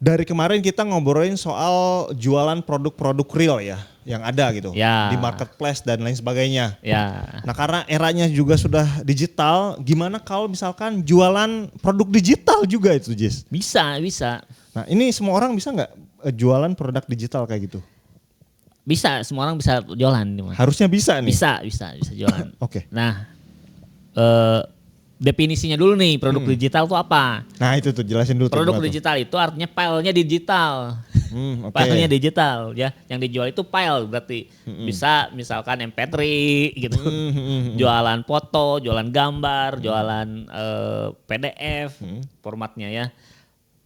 Dari kemarin kita ngobrolin soal jualan produk-produk real ya, yang ada gitu Ya. di marketplace dan lain sebagainya. Ya. Nah karena eranya juga sudah digital, gimana kalau misalkan jualan produk digital juga itu Jis? Bisa. Nah ini semua orang bisa nggak jualan produk digital kayak gitu? Bisa, semua orang bisa jualan. Dimas. Harusnya bisa nih. Bisa jualan. Oke. Nah, definisinya dulu nih produk digital itu apa? Nah itu tuh jelasin dulu. Produk tuh, digital itu artinya filenya digital. Oke. Filenya digital ya. Yang dijual itu file berarti bisa misalkan MP3 gitu. Jualan foto, jualan gambar, jualan PDF formatnya ya.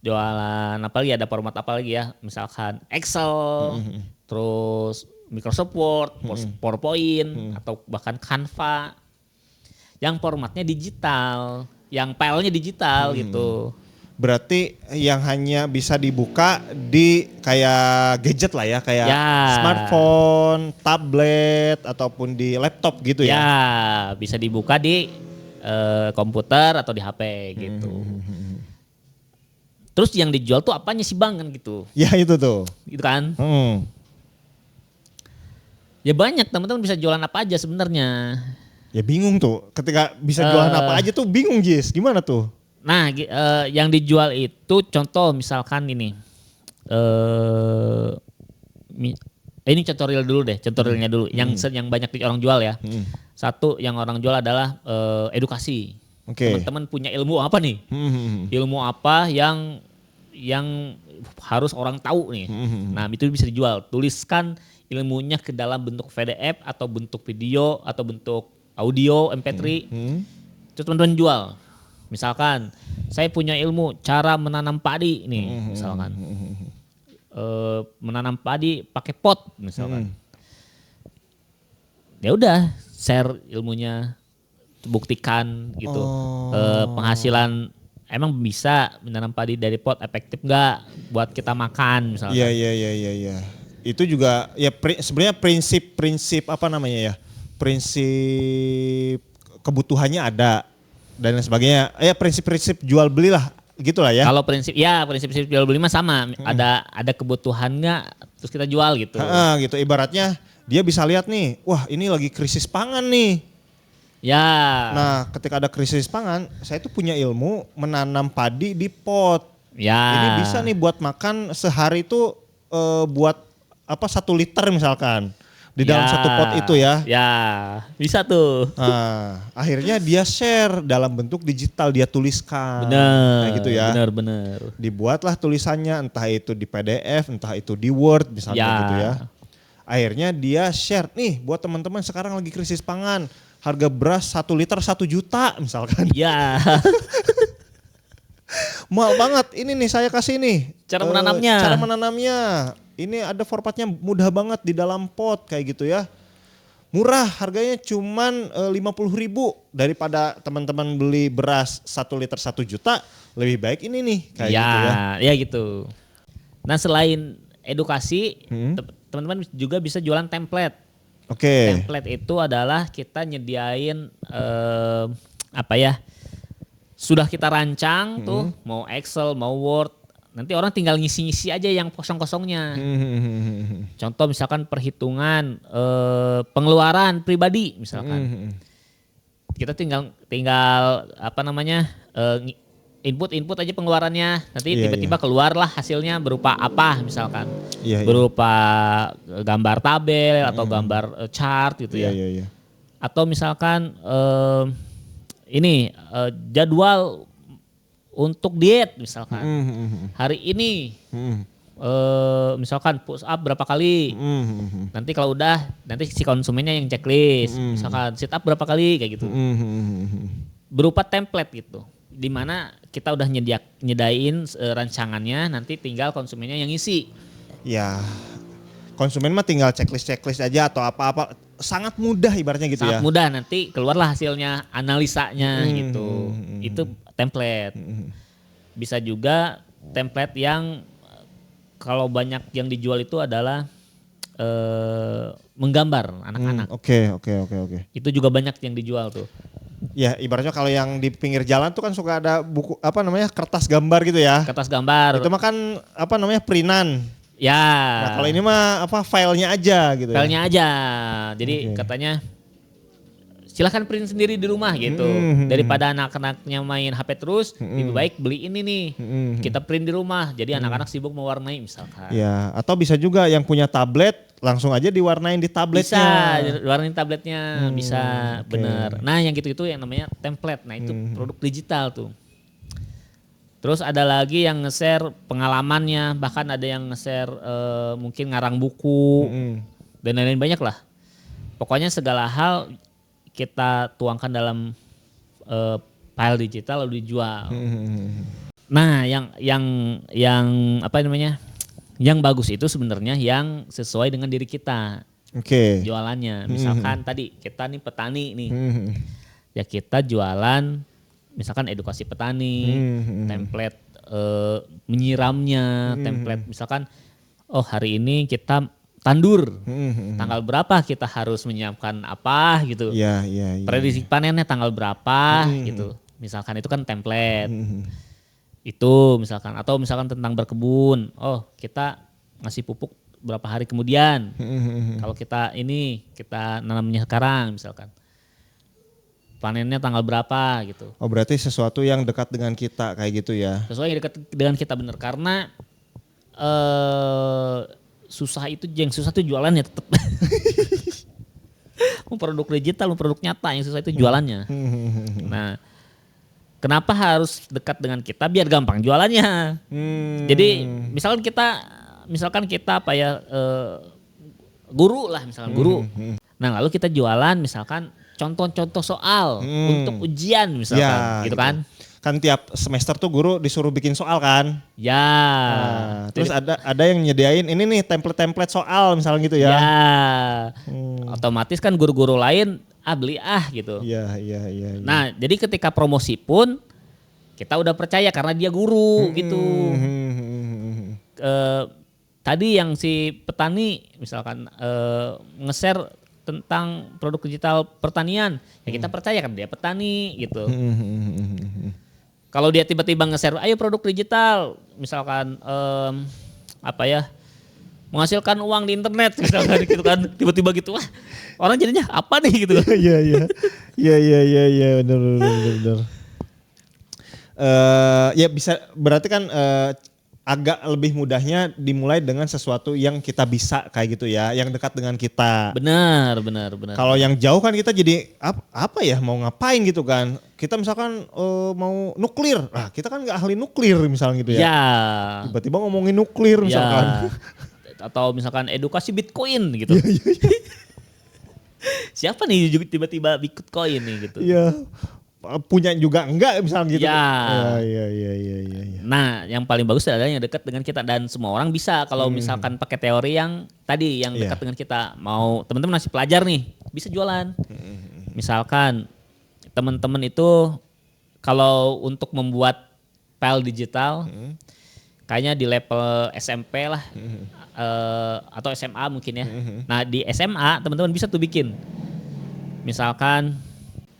Jualan apa lagi, ada format apa lagi ya? Misalkan Excel, terus Microsoft Word, PowerPoint atau bahkan Canva. Yang formatnya digital, yang filenya digital gitu. Berarti yang hanya bisa dibuka di kayak gadget lah ya, kayak smartphone, tablet ataupun di laptop gitu ya. Ya, bisa dibuka di komputer atau di HP gitu. Terus yang dijual tuh apanya sih Bang kan gitu. Ya itu tuh. Gitu kan. Ya banyak, teman-teman bisa jualan apa aja sebenarnya. Ya bingung tuh, ketika bisa jualan apa aja tuh bingung Jis, gimana tuh? Nah yang dijual itu contoh misalkan ini. Ini contoh real dulu deh, contoh realnya dulu. Yang banyak orang jual ya. Satu yang orang jual adalah edukasi. Teman-teman punya ilmu apa nih? Ilmu apa yang harus orang tahu nih. Nah itu bisa dijual. Tuliskan ilmunya ke dalam bentuk PDF atau bentuk video atau bentuk audio MP3. Itu teman-teman jual. Misalkan saya punya ilmu cara menanam padi nih misalkan. Menanam padi pakai pot misalkan. Ya udah share ilmunya, buktikan gitu. Penghasilan emang bisa menanam padi dari pot efektif nggak buat kita makan misalkan. Iya. Itu juga ya sebenarnya prinsip apa namanya ya? Prinsip kebutuhannya ada dan lain sebagainya. Ya prinsip-prinsip jual beli lah gitulah ya. Kalau prinsip jual beli mah sama. Ada kebutuhan nggak terus kita jual gitu. Gitu ibaratnya dia bisa lihat nih, wah ini lagi krisis pangan nih. Ya. Nah ketika ada krisis pangan, saya tuh punya ilmu menanam padi di pot. Ya. Ini bisa nih buat makan sehari itu buat apa 1 liter misalkan. Di dalam satu pot itu ya. Ya, bisa tuh. Nah, akhirnya dia share dalam bentuk digital, dia tuliskan. Bener, kayak gitu ya. Bener. Dibuatlah tulisannya, entah itu di PDF, entah itu di Word misalnya gitu ya. Akhirnya dia share, nih buat teman-teman sekarang lagi krisis pangan. Harga beras 1 liter 1 juta misalkan. Ya. Mahal banget, ini nih saya kasih nih. Cara menanamnya. Ini ada formatnya mudah banget di dalam pot kayak gitu ya. Murah, harganya cuman 50.000 daripada teman-teman beli beras 1 liter 1 juta, lebih baik ini nih kayak gitu ya. Ya gitu. Nah selain edukasi, teman-teman juga bisa jualan template. Template itu adalah kita nyediain sudah kita rancang tuh, mau Excel, mau Word. Nanti orang tinggal ngisi-ngisi aja yang kosong-kosongnya. Contoh misalkan perhitungan pengeluaran pribadi misalkan. Kita tinggal input aja pengeluarannya. Nanti tiba-tiba keluarlah hasilnya berupa apa misalkan. Berupa gambar tabel atau gambar chart gitu ya. Atau misalkan jadwal untuk diet misalkan. Hari ini misalkan push up berapa kali. Nanti kalau udah nanti si konsumennya yang checklist. Misalkan sit up berapa kali kayak gitu. Berupa template gitu. Dimana kita udah nyedain rancangannya, nanti tinggal konsumennya yang ngisi. Ya. Konsumen mah tinggal checklist aja atau apa-apa. Sangat mudah ibaratnya gitu ya. Sangat mudah, nanti keluarlah hasilnya, analisanya gitu. Itu template. Bisa juga template yang kalau banyak yang dijual itu adalah menggambar anak-anak. Oke. Itu juga banyak yang dijual tuh. Ya ibaratnya kalau yang di pinggir jalan tuh kan suka ada buku apa namanya kertas gambar gitu ya. Kertas gambar. Itu mah kan apa namanya printan. Ya. Nah kalau ini mah apa filenya aja gitu. Filenya ya. aja. Jadi katanya silahkan print sendiri di rumah gitu. Daripada anak-anaknya main HP terus, lebih baik beli ini nih. Kita print di rumah. Jadi anak-anak sibuk mewarnai misalkan. Ya, atau bisa juga yang punya tablet langsung aja diwarnain di tabletnya. Bisa, diwarnain tabletnya, bisa, bener. Nah yang gitu-gitu yang namanya template. Nah itu produk digital tuh. Terus ada lagi yang nge-share pengalamannya, bahkan ada yang nge-share mungkin ngarang buku dan lain-lain banyak lah. Pokoknya segala hal kita tuangkan dalam file digital lalu dijual. Nah, yang apa namanya? Yang bagus itu sebenarnya yang sesuai dengan diri kita. Oke. Jualannya. Misalkan tadi kita nih petani nih. Ya kita jualan misalkan edukasi petani, template menyiramnya, template misalkan oh hari ini kita tandur, tanggal berapa kita harus menyiapkan apa gitu. Iya. Prediksi panennya tanggal berapa gitu. Misalkan itu kan template. Itu misalkan atau misalkan tentang berkebun. Oh, kita ngasih pupuk berapa hari kemudian. Kalau kita nanamnya sekarang misalkan. Panennya tanggal berapa gitu. Oh, berarti sesuatu yang dekat dengan kita kayak gitu ya. Sesuai yang dekat dengan kita bener karena susah itu jualannya tetap. Mau produk digital, mau produk nyata, yang susah itu jualannya. Nah, kenapa harus dekat dengan kita biar gampang jualannya. Jadi misalkan kita apa ya guru lah misalkan guru. Nah, lalu kita jualan misalkan contoh-contoh soal untuk ujian misalkan Ya, gitu kan. Kan tiap semester tuh guru disuruh bikin soal kan. Ya. Nah, terus ada yang nyediain ini nih template-template soal misalnya gitu ya. Ya. Otomatis kan guru-guru lain beli gitu. Iya. Nah, jadi ketika promosi pun kita udah percaya karena dia guru gitu. Tadi yang si petani misalkan nge-share tentang produk digital pertanian, ya kita percaya kan dia petani gitu. Kalau dia tiba-tiba nge-share, ayo produk digital, misalkan menghasilkan uang di internet, misalkan gitu kan, tiba-tiba gitu, wah orang jadinya apa nih gitu. Iya, benar. Ya bisa berarti kan agak lebih mudahnya dimulai dengan sesuatu yang kita bisa kayak gitu ya, yang dekat dengan kita. Benar. Kalau yang jauh kan kita jadi apa ya mau ngapain gitu kan? Kita misalkan mau nuklir, nah kita kan nggak ahli nuklir misalnya gitu ya. Ya. Tiba-tiba ngomongin nuklir misalkan. Atau misalkan edukasi Bitcoin gitu. Siapa nih tiba-tiba Bitcoin nih gitu. Iya. Punya juga enggak misalnya gitu. Ya. Iya. Nah, yang paling bagus adalah yang dekat dengan kita dan semua orang bisa kalau misalkan pakai teori yang tadi yang dekat dengan kita. Mau teman-teman masih pelajar nih, bisa jualan. Misalkan teman-teman itu kalau untuk membuat file digital kayaknya di level SMP lah atau SMA mungkin ya. Nah, di SMA teman-teman bisa tuh bikin. Misalkan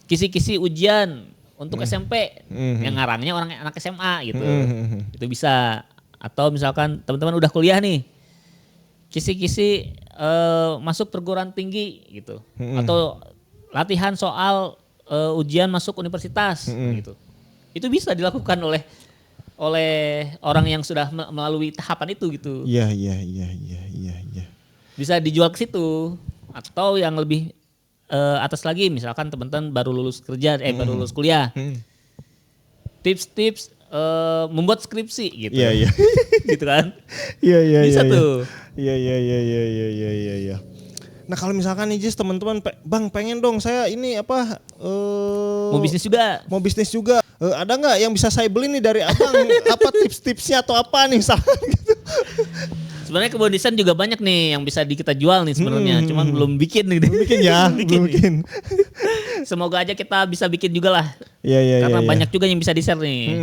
kisi-kisi ujian untuk SMP yang ngarangnya orang anak SMA gitu. Itu bisa. Atau misalkan teman-teman udah kuliah nih. Kisi-kisi masuk perguruan tinggi gitu. Atau latihan soal ujian masuk universitas gitu. Itu bisa dilakukan oleh orang yang sudah melalui tahapan itu gitu. Iya. Bisa dijual ke situ. Atau yang lebih atas lagi misalkan teman-teman baru lulus kerja baru lulus kuliah. Tips-tips membuat skripsi gitu. Iya. Gitu kan? Iya. Bisa tuh. Iya. Nah kalau misalkan nih Jis teman-teman, Bang pengen dong saya ini mau bisnis juga. Ada nggak yang bisa saya beli nih dari abang? Apa tips-tipsnya atau apa nih misalkan gitu? Sebenarnya kebun desain juga banyak nih yang bisa kita jual nih sebenarnya, cuman belum bikin nih. Belum bikin. Semoga aja kita bisa bikin juga lah. Iya. Karena banyak juga yang bisa di-share nih.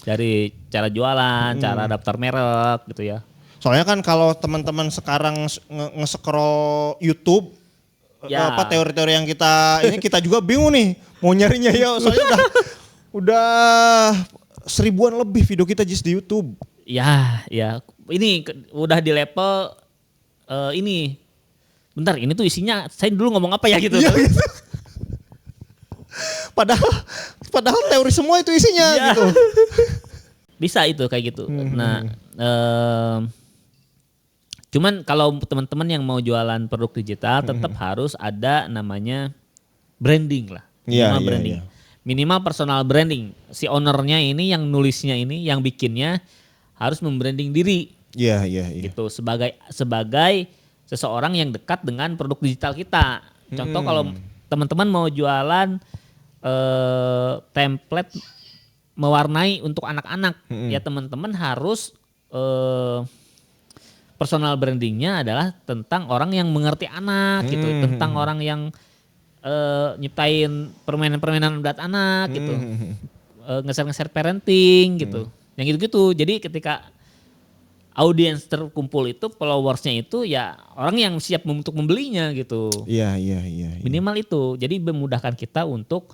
Dari cara jualan, cara daftar merek gitu ya. Soalnya kan kalau teman-teman sekarang nge-scroll YouTube, Ya. teori-teori yang kita juga bingung nih. Mau nyarinya ya, soalnya udah 1000-an lebih video kita Jis di YouTube. Ya. Ini udah di level ini. Bentar, ini tuh isinya saya dulu ngomong apa ya gitu. Iya, gitu. Padahal teori semua itu isinya gitu. Bisa itu kayak gitu. Nah, cuman kalau teman-teman yang mau jualan produk digital tetap harus ada namanya branding lah. Minimal branding. Minimal personal branding. Si ownernya ini yang nulisnya ini, yang bikinnya harus membranding diri. Iya. Gitu sebagai seseorang yang dekat dengan produk digital kita. Contoh kalau teman-teman mau jualan template mewarnai untuk anak-anak, ya teman-teman harus personal brandingnya adalah tentang orang yang mengerti anak gitu, tentang orang yang nyiptain permainan-permainan buat anak gitu, ngeser-ngeser parenting gitu, yang gitu-gitu. Jadi ketika audiens terkumpul itu, followersnya itu ya orang yang siap untuk membelinya gitu. Iya. Minimal itu, jadi memudahkan kita untuk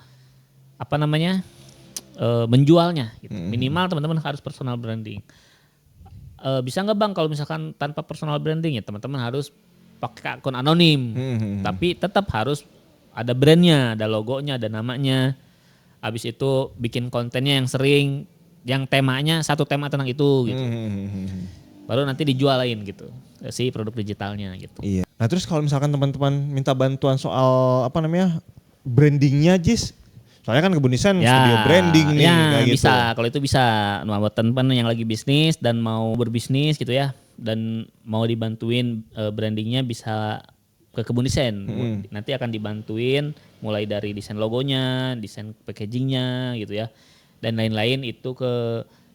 menjualnya gitu. Minimal teman-teman harus personal branding. Bisa nggak Bang kalau misalkan tanpa personal branding, ya teman-teman harus pakai akun anonim. Tapi tetap harus ada brandnya, ada logonya, ada namanya. Habis itu bikin kontennya yang sering, yang temanya satu tema tentang itu gitu. Baru nanti dijualin gitu si produk digitalnya gitu. Iya. Nah terus kalau misalkan teman-teman minta bantuan soal brandingnya Jis, soalnya kan Kebun Desain studio branding nih. Ya kayak bisa, gitu. kalau itu bisa. Nah, buat teman-teman yang lagi bisnis dan mau berbisnis gitu ya, dan mau dibantuin brandingnya bisa ke Kebun Desain. Nanti akan dibantuin mulai dari desain logonya, desain packagingnya gitu ya, dan lain-lain itu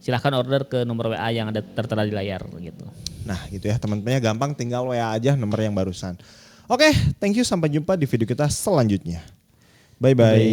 silahkan order ke nomor WA yang ada tertera di layar gitu. Nah gitu ya, teman-temannya gampang, tinggal WA aja nomor yang barusan. Oke, thank you, sampai jumpa di video kita selanjutnya. Bye-bye.